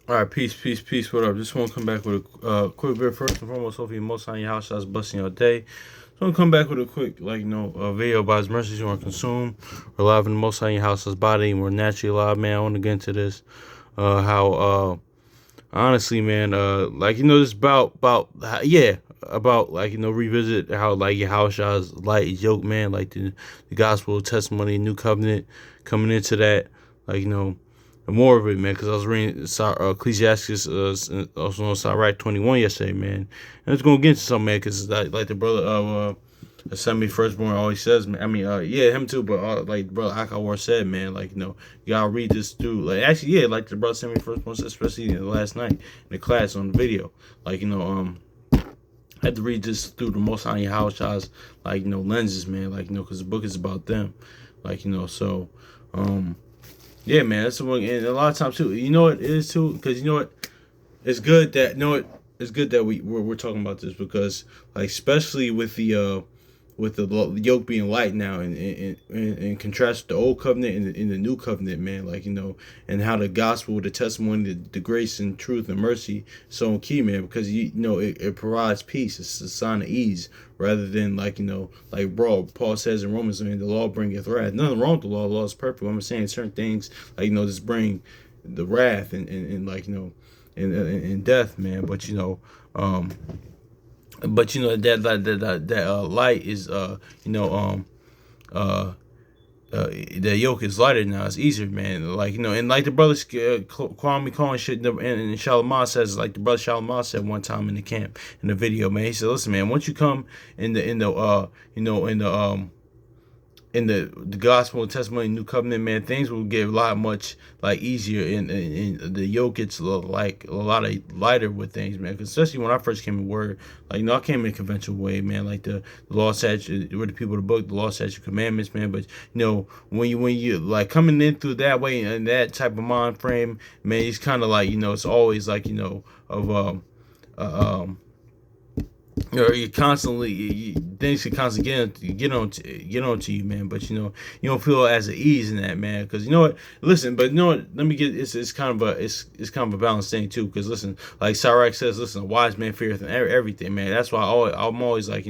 All right, peace, peace, peace. What up? Just want to come back with a quick bit. First and foremost, hopefully, most on your house shots busting your day. Just want to come back with a quick, video about his mercies you want to consume. We're alive in the most on your house's body, and we're naturally alive, man. I want to get into this. How honestly, man, this about revisit how like your house shots light is yoke, man. Like the gospel testimony, new covenant coming into that, like you know more of it, man, because I was reading Ecclesiastes, also on Sirach 21 yesterday, man. And it's going to get into something, man, because like the brother of the semi firstborn always says, man. I mean, yeah, him too, but like brother Akawar said, man, like, you gotta read this through. Like, actually, yeah, like the brother semi firstborn said, especially last night in the class on the video. Like, I had to read this through the most on your house shots, like, lenses, man, like, because the book is about them. Like, so, yeah, man, that's the one. And a lot of times too, you know what it is too, because you know what, it's good that it's good that we're talking about this because like especially with the yoke being light now, and in contrast to the old covenant and in the new covenant, man, like and how the gospel, the testimony, the grace and truth and mercy is so key, man, because it provides peace. It's a sign of ease rather than like bro, Paul says in Romans, I mean, the law bringeth wrath. Nothing wrong with the law. The law is perfect. I'm saying certain things like just bring the wrath and like and death, man. But that light is uh the yoke is lighter now. It's easier, man. Like and like the brother Kwame calling shit, and Shalimar says, like the brother Shalimar said one time in the camp in the video, man. He said, "Listen, man, once you come in the gospel and testimony new covenant, man, things will get a lot much like easier, and the yoke gets like a lot of lighter with things, man. Cause especially when I first came in word, like I came in a conventional way, man, like the law, statute, with the people of the book, the law, statute, commandments, man. But when you like coming in through that way and that type of mind frame, man, it's kind of like it's always like of you constantly things can constantly get on to you, man. But you don't feel as at ease in that, man. Because you know what? Listen, but you know what? Let me get it's kind of a balanced thing too. Because listen, like Sirach says, listen, a wise man feareth everything, man. That's why I'm always like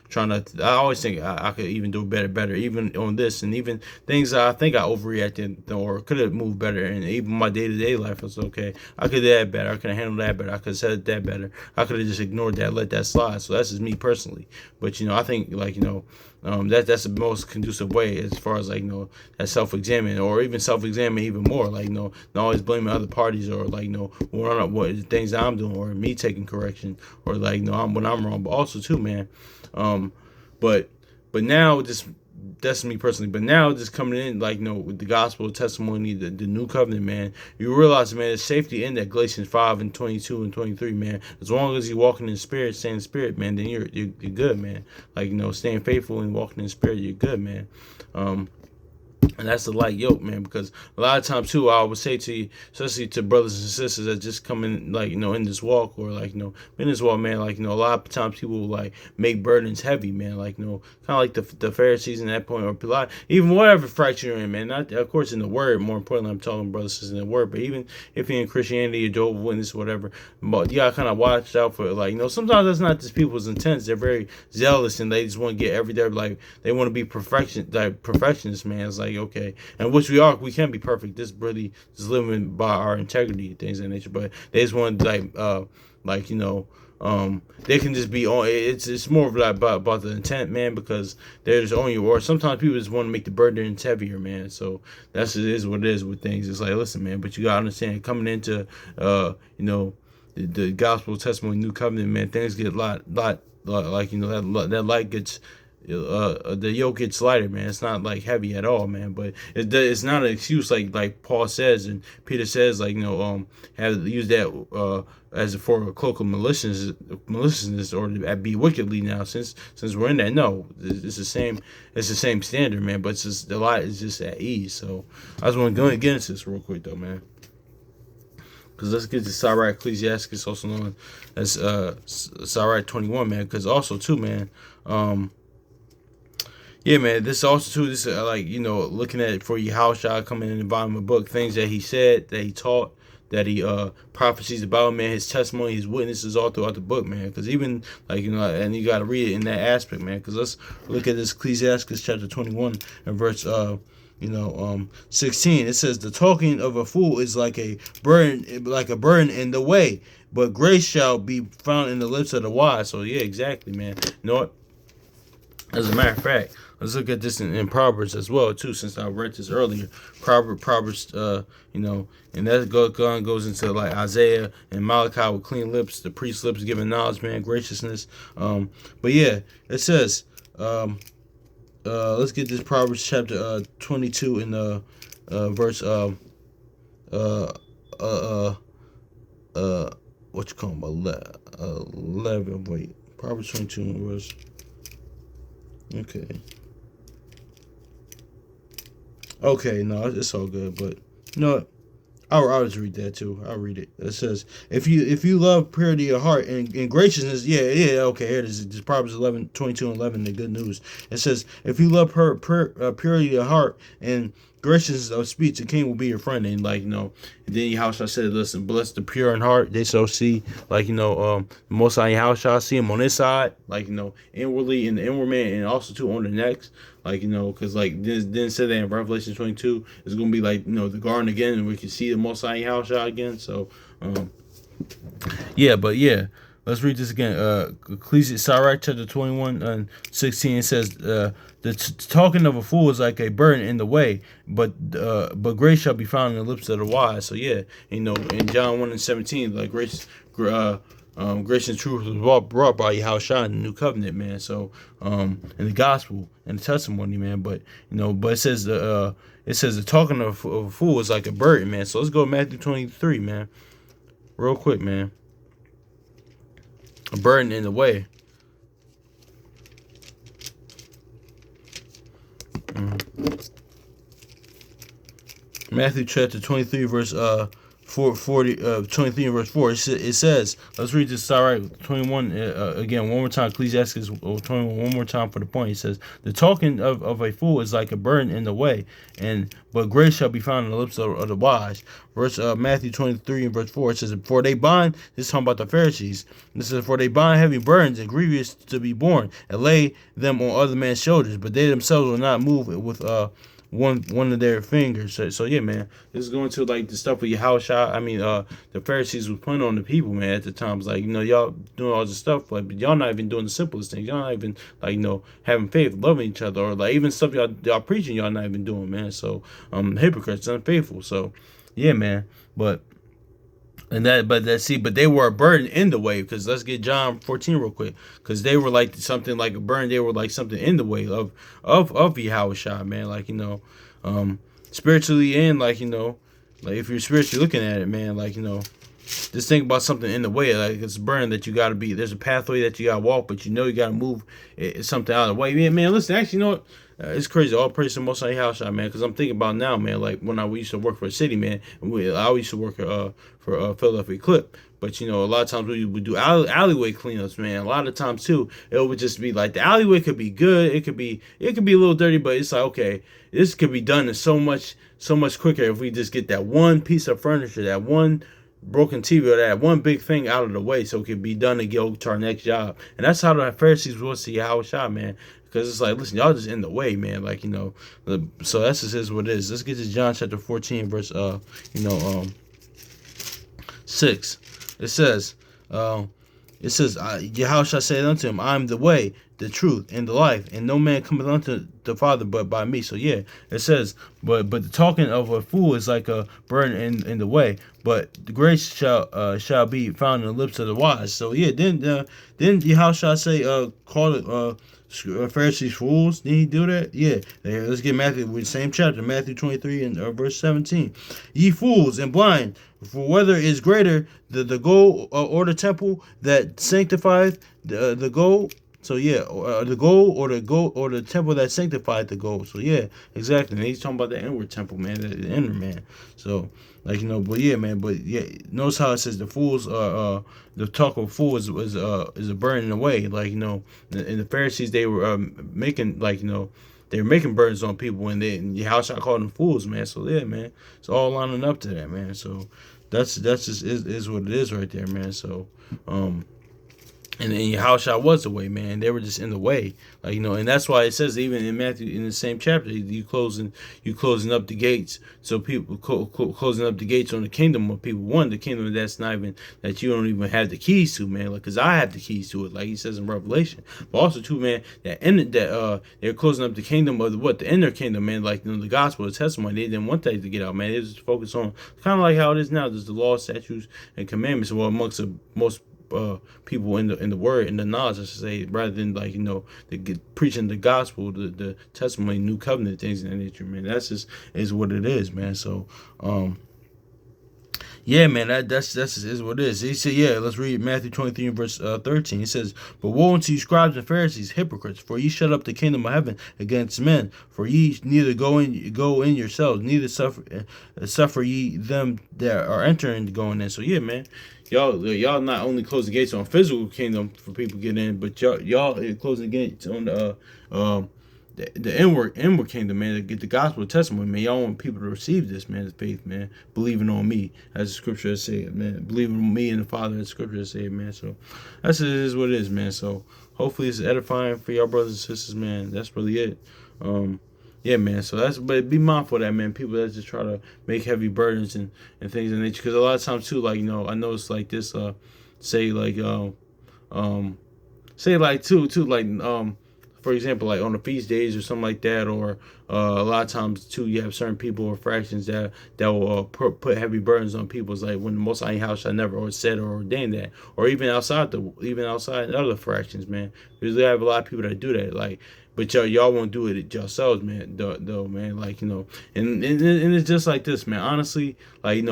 trying to. I always think I could even do better, even on this, and even things I think I overreacted or could have moved better, and even my day-to-day life was okay. I could have that better. I could have handled that better. I could have said that better. I could have just ignored that, let that slide. So that's just me personally. But I think that's the most conducive way as far as that self-examine, or even self-examine even more. Like not always blaming other parties, or what things I'm doing, or me taking correction, or when I'm wrong. But also too, man. Um, but now just that's me personally. But now just coming in with the gospel testimony, the new covenant, man, you realize, man, there's safety in that. Galatians 5:22 and 23, man. As long as you're walking in the spirit, staying in the spirit, man, then you're good, man. Like staying faithful and walking in the spirit, you're good, man. And that's the light yoke, man, because a lot of times too, I would say to you, especially to brothers and sisters that just come in, in this walk, or in this walk, man, a lot of times people will make burdens heavy, man, kind of like the Pharisees in that point, or a lot, even whatever fracture you're in, man. Not of course in the word. More importantly, I'm talking brothers and sisters in the word, but even if you're in Christianity or Jehovah's Witness, whatever, but you gotta kind of watch out for sometimes that's not just people's intents. They're very zealous and they just want to get every day, they want to be perfectionists, man. It's okay, and which we are. We can't be perfect. This really is living by our integrity, things of that nature. But they just want they can just be on. It's more of about the intent, man, because they're just on you. Or sometimes people just want to make the burdens heavier, man. So that's it is what it is with things. It's listen, man, but you gotta understand, coming into the gospel testimony, new covenant, man, things get a lot that light gets. The yoke gets lighter, man. It's not heavy at all, man. But it's not an excuse, like Paul says and Peter says, have used that as for a cloak of maliciousness, or to be wickedly now, since we're in that. No, it's the same. It's the same standard, man. But it's just the light is just at ease. So I just want to go and get into this real quick, though, man. Because let's get to Sirach Ecclesiastes, also known as Sirach 21, man. Because also too, man. Yeah, man. This also too. This looking at it for your house shot, coming in the bottom of the book, things that he said, that he taught, he prophecies about, man, his testimony, his witnesses all throughout the book, man. Because even like and you got to read it in that aspect, man. Because let's look at this Ecclesiastes chapter 21 and verse 16. It says, the talking of a fool is like a burden in the way, but grace shall be found in the lips of the wise. So yeah, exactly, man. You know what? As a matter of fact, let's look at this in Proverbs as well too. Since I read this earlier, Proverbs, and that goes into like Isaiah and Malachi with clean lips, the priest's lips giving knowledge, man, graciousness. But yeah, it says, let's get this Proverbs chapter 22 in verse what you call them, 11. Wait, Proverbs 22 verse. Okay, no, it's all good. But you know what? I'll just read that too. I'll read it. It says, if you love purity of heart and graciousness, okay, here it is. It's Proverbs 11:22 and 11, the good news. It says, if you love purity of heart and graciousness of speech, the king will be your friend. And like, and then Yahushua said, listen, bless the pure in heart, they shall see, like, Most High Yahushua see him on this side, like, inwardly in the inward man, and also too on the next. Like, because like then said that in Revelation 22, it's gonna be like, the garden again, and we can see the Most High Yahushua again. So, let's read this again. Ecclesiastes, Sirach chapter 21 and 16. It says, the talking of a fool is like a burden in the way, but grace shall be found in the lips of the wise. So yeah, in John 1 and 17, like grace and truth was brought by Yahushua in the new covenant, man. So, in the gospel and the testimony, man. But but it says the talking of a fool is like a burden, man. So let's go to Matthew 23, man, real quick, man. A burden in the way. Matthew chapter 23 verse 23 and verse 4. It says, let's read this Sirach 21 again one more time. Ecclesiastes 21 one more time for the point. It says, the talking of a fool is like a burden in the way, but grace shall be found in the lips of the wise. Verse Matthew 23 and verse 4. It says, for they bind, this is talking about the Pharisees. This says, for they bind heavy burdens and grievous to be borne, and lay them on other men's shoulders, but they themselves will not move with one of their fingers. So yeah, man, this is going to like the stuff with Yahushua. The Pharisees was putting on the people, man, at the times. Like, y'all doing all this stuff, but y'all not even doing the simplest things. Y'all not even like, having faith, loving each other, or like even stuff y'all preaching, y'all not even doing, man. So hypocrites, unfaithful. So yeah, man. But they were a burden in the way, because let's get John 14 real quick, because they were like something like a burden. They were like something in the way of Yahushua, man. Like, spiritually, and like, like if you're spiritually looking at it, man, like, just think about something in the way. Like, it's a burden that you got to be. There's a pathway that you got to walk, but you got to move something out of the way. Yeah, man, listen, actually, you know what? It's crazy. All praise to Most High Yahushua, man. Because I'm thinking about now, man. Like when we used to work for a city, man. I used to work for Philadelphia Clip. But a lot of times we would do alleyway cleanups, man. A lot of times too, it would just be like the alleyway could be good. It could be a little dirty, but it's like, okay, this could be done in so much quicker if we just get that one piece of furniture, that one broken TV, or that one big thing out of the way, so it can be done and go to our next job. And that's how the Pharisees was to Yahushua, man. Because it's like, listen, y'all just in the way, man. Like, so that's just is what it is. Let's get to John chapter 14, verse 6. It says, Yahushua said unto him, I am the way, the truth, and the life, and no man cometh unto the Father but by me. So yeah, it says, but the talking of a fool is like a burden in the way, but the grace shall be found in the lips of the wise. So yeah, didn't Yahushua say call it Pharisees fools? Did he do that? Yeah. Let's get Matthew with the same chapter, Matthew 23 and verse 17. Ye fools and blind, for whether is greater the gold or the temple that sanctifieth the gold. So yeah, the gold or the temple that sanctified the gold. So yeah, exactly. And he's talking about the inward temple, man, the inner man. So like, but yeah, man. But yeah, notice how it says the fools the talk of fools is a burden away. Like, and the Pharisees, they were making, like, they were making burdens on people, and Yahushua called them fools, man. So yeah, man, it's all lining up to that, man. So that's just is what it is right there, man. So, and then Yahushua was the way, man. They were just in the way, like and that's why it says even in Matthew in the same chapter, you closing up the gates, so people closing up the gates on the kingdom of people. One, the kingdom that's not even that you don't even have the keys to, man. Like, cause I have the keys to it, like he says in Revelation. But also too, man, they're closing up the kingdom of the inner kingdom, man. Like the gospel, the testimony, they didn't want that to get out, man. They just focused on kind of like how it is now. There's the law, statutes, and commandments. Well, amongst the most people in the word and the knowledge, I should say, rather than like preaching the gospel, the testimony, new covenant things in that nature, man. That's just is what it is, man. So, yeah, man, that's is what it is. He said, yeah, let's read Matthew 23 and verse 13. He says, "But woe unto you, scribes and Pharisees, hypocrites! For ye shut up the kingdom of heaven against men. For ye neither go in yourselves, neither suffer ye them that are entering to go in." So yeah, man, y'all not only close the gates on physical kingdom for people to get in, but y'all closing the gates on the inward kingdom, man, to get the gospel testimony, man. Y'all want people to receive this, man, the faith, man, believing on me, as the scripture has said, man, believing on me and the Father, as the scripture has said, man. So that's it is what it is, man. So hopefully it's edifying for y'all brothers and sisters, man. That's really it. Yeah, man. So but be mindful of that, man. People that just try to make heavy burdens and things in nature, because a lot of times too, like I know it's like this, say like for example, like on the feast days or something like that, or a lot of times too, you have certain people or fractions that will put heavy burdens on people. It's like when the Most High House I never or said or ordained that, or even outside other fractions, man. Because we have a lot of people that do that, like. But y'all won't do it yourselves, man. Though, man, like and it's just like this, man. Honestly, like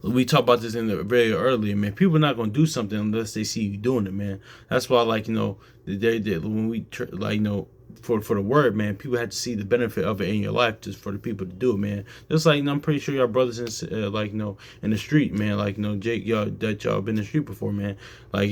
we talked about this in the very earlier, man. People are not gonna do something unless they see you doing it, man. That's why, like when we for the word, man, people had to see the benefit of it in your life, just for the people to do it, man. Just like I'm pretty sure y'all brothers in the street, man. Like Jake, y'all been in the street before, man. Like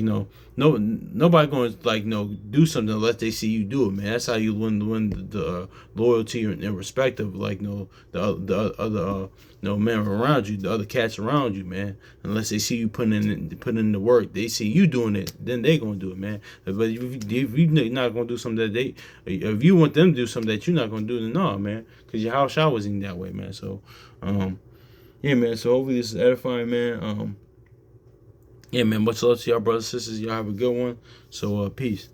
nobody going to do something unless they see you do it, man. That's how you win the loyalty and respect of the other men around you, the other cats around you, man. Unless they see you putting in the work, they see you doing it, then they gonna do it, man. But if you're not gonna do something that if you want them to do something that you're not gonna do, then no, man, because your house wasn't that way, man. So, yeah, man. So hopefully this is edifying, man. Yeah, man. Much love to y'all brothers and sisters. Y'all have a good one. So, peace.